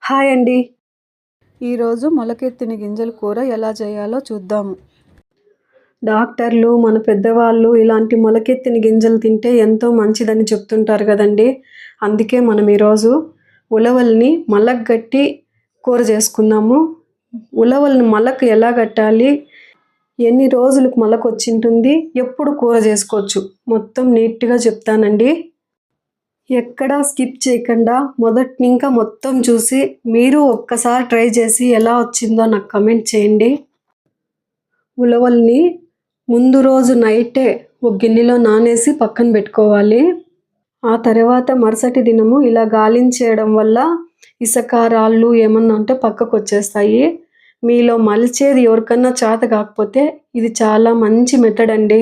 Hi అండి. ఈరోజు మొలకెత్తిన గింజల కూర ఎలా చేయాలో చూద్దాము. డాక్టర్లు, మన పెద్దవాళ్ళు ఇలాంటి మొలకెత్తిన గింజలు తింటే ఎంతో మంచిదని చెప్తుంటారు కదండి. అందుకే మనం ఈరోజు ఉలవల్ని మలగట్టి కూర చేసుకుందాము. ఉలవల్ని మలకు ఎలా కట్టాలి, ఎన్ని రోజులకు మొలకు వచ్చింటుంది, ఎప్పుడు కూర చేసుకోవచ్చు, మొత్తం నీట్గా చెప్తానండి. ఎక్కడా స్కిప్ చేయకుండా మొదటి మొత్తం చూసి మీరు ఒక్కసారి ట్రై చేసి ఎలా వచ్చిందో నాకు కమెంట్ చేయండి. ఉలవల్ని ముందు రోజు నైటే ఒక గిన్నెలో నానేసి పక్కన పెట్టుకోవాలి. ఆ తర్వాత మరుసటి దినము ఇలా గాలించేయడం వల్ల ఇసుక రాళ్ళు ఏమన్నా ఉంటే పక్కకు వచ్చేస్తాయి. మీలో మలిచేది ఎవరికన్నా చేత కాకపోతే ఇది చాలా మంచి మెథడ్ అండి.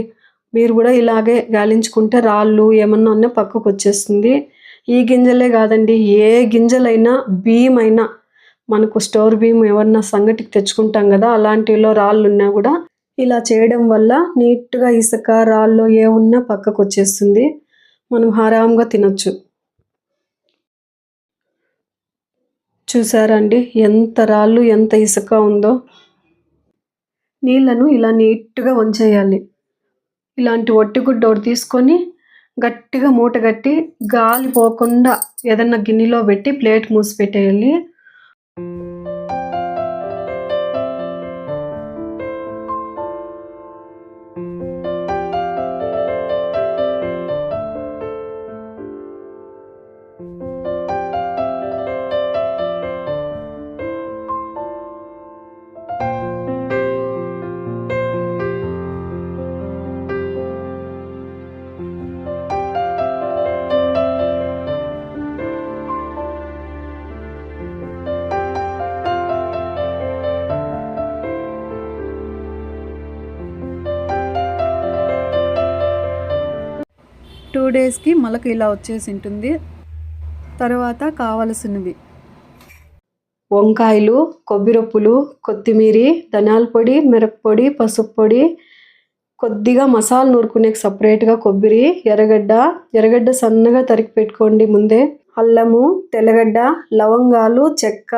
మీరు కూడా ఇలాగే గాలించుకుంటే రాళ్ళు ఏమన్నా ఉన్నా పక్కకు వచ్చేస్తుంది. ఈ గింజలే కాదండి, ఏ గింజలైనా, బియ్యం అయినా, మనకు స్టోర్ బియ్యం ఏమన్నా సంగటికి తెచ్చుకుంటాం కదా, అలాంటిలో రాళ్ళు ఉన్నా కూడా ఇలా చేయడం వల్ల నీట్గా ఇసుక రాళ్ళు ఏమున్నా పక్కకు వచ్చేస్తుంది. మనం ఆరాంగా తినొచ్చు. చూసారండి ఎంత రాళ్ళు ఎంత ఇసుక ఉందో. నీళ్ళను ఇలా నీట్గా వంచేయాలి. ఇలాంటి ఒట్టిగుడ్డ ఒకటి తీసుకొని గట్టిగా మూట కట్టి గాలి పోకుండా ఏదన్నా గిన్నెలో పెట్టి ప్లేట్ మూసి పెట్టేయాలి. టూ డేస్కి మొలక ఇలా వచ్చేసి ఉంటుంది. తర్వాత కావలసినవి వంకాయలు, కొబ్బరిరొప్పులు, కొత్తిమీర, ధనియాల పొడి, మిరప్పొడి, పసుపు పొడి, కొద్దిగా మసాలా నూరుకునే సపరేట్గా కొబ్బరి, ఎర్రగడ్డ సన్నగా తరిగి పెట్టుకోండి ముందే, అల్లము, తెల్లగడ్డ, లవంగాలు, చెక్క,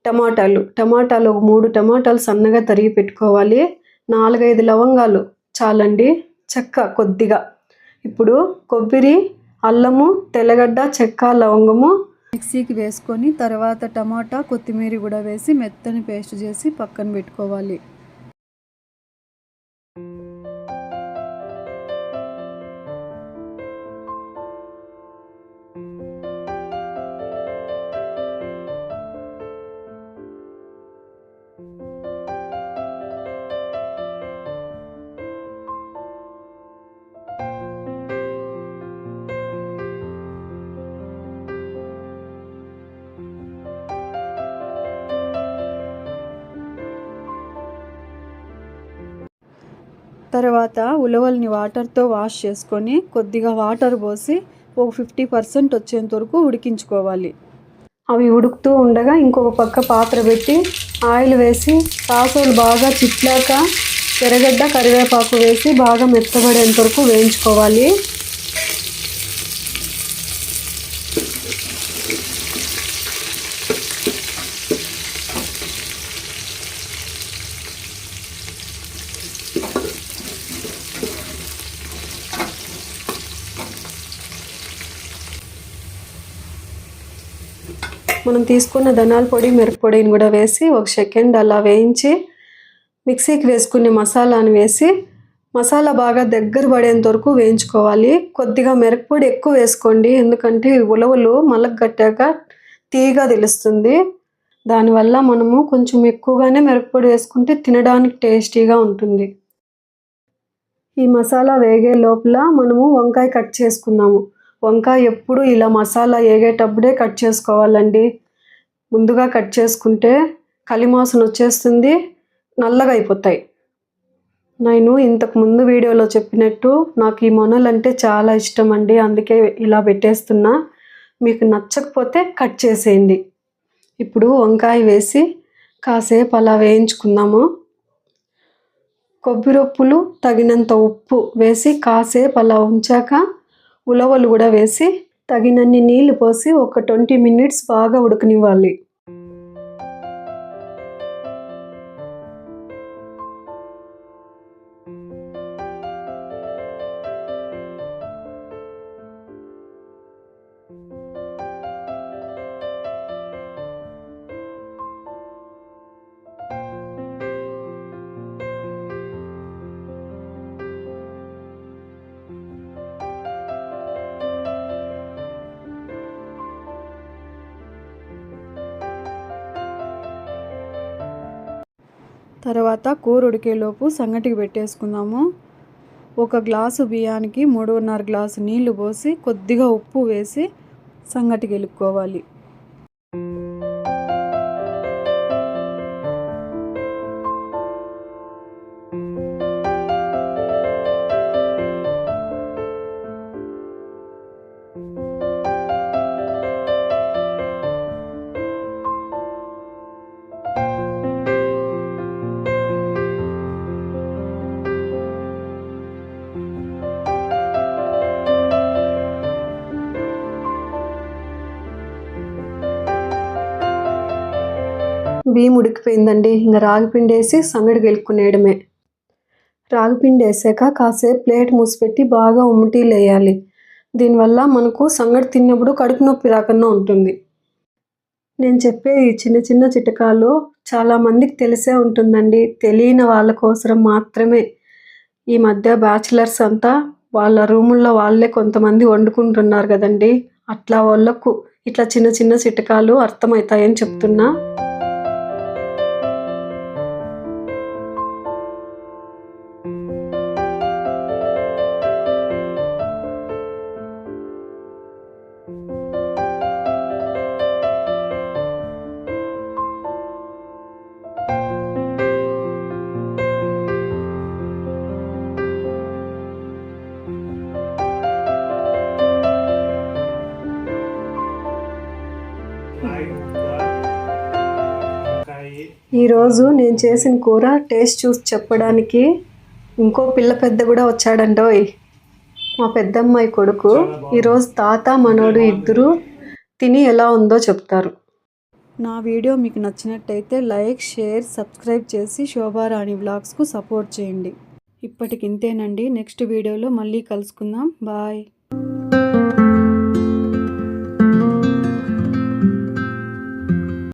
టమాటాలు ఒక 3 టమాటాలు సన్నగా తరిగి పెట్టుకోవాలి. 4-5 లవంగాలు చాలండి, చెక్క కొద్దిగా. ఇప్పుడు కొబ్బరి, అల్లము, తెల్లగడ్డ, చెక్క, లవంగము మిక్సీకి వేసుకొని తర్వాత టమాటా, కొత్తిమీర కూడా వేసి మెత్తని పేస్ట్ చేసి పక్కన పెట్టుకోవాలి. తర్వాత ఉలవల్ని వాటర్తో వాష్ చేసుకొని కొద్దిగా వాటర్ పోసి ఒక 50% వచ్చేంత వరకు ఉడికించుకోవాలి. అవి ఉడుకుతూ ఉండగా ఇంకొక పక్క పాత్ర పెట్టి ఆయిల్ వేసి సాసులు బాగా చిట్లాక ఎర్రగడ్డ, కరివేపాకు వేసి బాగా మెత్తబడేంత వరకు వేయించుకోవాలి. మనం తీసుకున్న ధనియాల పొడి, మిరప్పొడిని కూడా వేసి 1 సెకండ్ అలా వేయించి మిక్సీకి వేసుకునే మసాలాను వేసి మసాలా బాగా దగ్గర పడేంత వరకు వేయించుకోవాలి. కొద్దిగా మిరప్పొడి ఎక్కువ వేసుకోండి, ఎందుకంటే ఉలవలు మలగట్టాక తీయగా తెలుస్తుంది. దానివల్ల మనము కొంచెం ఎక్కువగానే మిరప్పొడి వేసుకుంటే తినడానికి టేస్టీగా ఉంటుంది. ఈ మసాలా వేగే లోపల మనము వంకాయ కట్ చేసుకుందాము. వంకాయ ఎప్పుడు ఇలా మసాలా వేగేటప్పుడే కట్ చేసుకోవాలండి. ముందుగా కట్ చేసుకుంటే కలిమాసం వచ్చేస్తుంది, నల్లగా అయిపోతాయి. నేను ఇంతకు ముందు వీడియోలో చెప్పినట్టు నాకు ఈ మొనలు అంటే చాలా ఇష్టం అండి, అందుకే ఇలా పెట్టేస్తున్నా. మీకు నచ్చకపోతే కట్ చేసేయండి. ఇప్పుడు వంకాయ వేసి కాసేపు అలా వేయించుకుందాము. కొబ్బరిరొప్పులు, తగినంత ఉప్పు వేసి కాసేపు అలా ఉంచాక ఉలవలు కూడా వేసి తగినన్ని నీళ్లు పోసి ఒక 20 మినిట్స్ బాగా ఉడకనివ్వాలి. తర్వాత కూర ఉడికేలోపు సంగటికి పెట్టేసుకుందాము. 1 గ్లాసు బియ్యానికి 3.5 గ్లాసు నీళ్లు పోసి కొద్దిగా ఉప్పు వేసి సంగటికి ఎలుక్కోవాలి. బియ్యం ఉడికిపోయిందండి. ఇంకా రాగిపిండి వేసి సంగటికి ఎలుక్కునేయడమే. రాగిపిండి వేసాక కాసేపు ప్లేట్ మూసిపెట్టి బాగా ఉమ్మటీలు వేయాలి. దీనివల్ల మనకు సంగటి తిన్నప్పుడు కడుపు నొప్పి రాకుండా ఉంటుంది. నేను చెప్పే ఈ చిన్న చిన్న చిట్కాలు చాలామందికి తెలిసే ఉంటుందండి. తెలియని వాళ్ళ కోసం మాత్రమే. ఈ మధ్య బ్యాచిలర్స్ అంతా వాళ్ళ రూముల్లో వాళ్ళే కొంతమంది వండుకుంటున్నారు కదండి. అట్లా వాళ్ళకు ఇట్లా చిన్న చిన్న చిట్కాలు అర్థమవుతాయని చెప్తున్నా. ఈరోజు నేను చేసిన కూర టేస్ట్ చూసి చెప్పడానికి ఇంకో పిల్ల పెద్ద కూడా వచ్చాడండోయ్. మా పెద్దమ్మాయి కొడుకు. ఈరోజు తాత మనోడు ఇద్దరు తిని ఎలా ఉందో చెప్తారు. నా వీడియో మీకు నచ్చినట్టయితే లైక్, షేర్, సబ్స్క్రైబ్ చేసి శోభారాణి వ్లాగ్స్కు సపోర్ట్ చేయండి. ఇప్పటికి ఇంతేనండి. నెక్స్ట్ వీడియోలో మళ్ళీ కలుసుకుందాం. బాయ్.